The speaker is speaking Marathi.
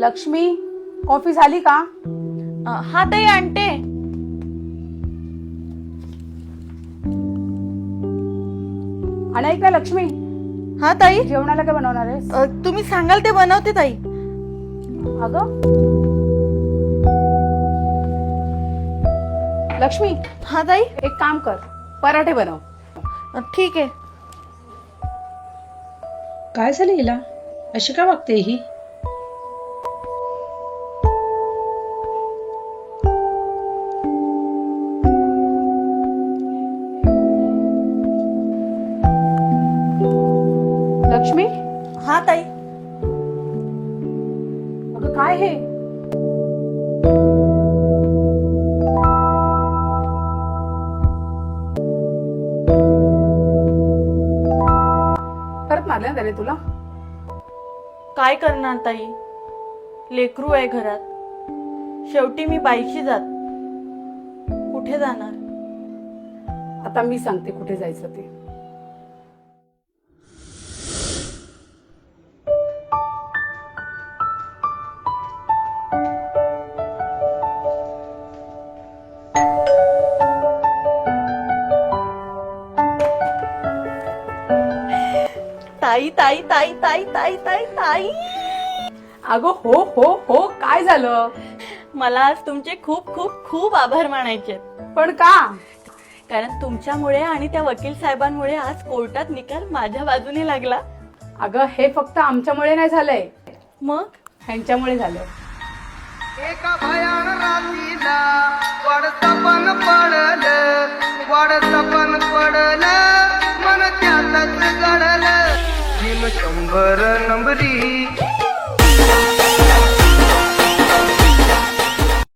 लक्ष्मी, कॉफी झाली का? हा ताई आणते. आणि ऐक ना लक्ष्मी, हा ताई. जेवणाला काय बनवणार आहेस? तुम्ही सांगाल ते बनवते ताई. अगं लक्ष्मी, हा ताई. एक काम कर, पराठे बनव. ठीक आहे. काय झालं हिला? अशी का वागते ही? लक्ष्मी, हा ताई. अगं काय हे? परत मारलं ना त्याने तुला? काय करणार ताई, लेकरू आहे घरात. शेवटी मी बाईशी जात, कुठे जाणार? आता मी सांगते कुठे जायचं ते. ताई ताई ताई ताई ताई ताई ताई. अगं हो हो हो, काय झालं? मला आज तुमचे खूप खूप खूप आभार मानायचे. पण का? कारण तुमच्यामुळे आणि त्या वकील साहेबांमुळे आज कोर्टात निकाल माझ्या बाजूने लागला. अगं हे फक्त आमच्यामुळे नाही झालंय, मग ह्यांच्यामुळे झालंय. एका भयान रात्रीला वाडसपन पडलं मन त्यातच गडलं भीम 100 नंबरी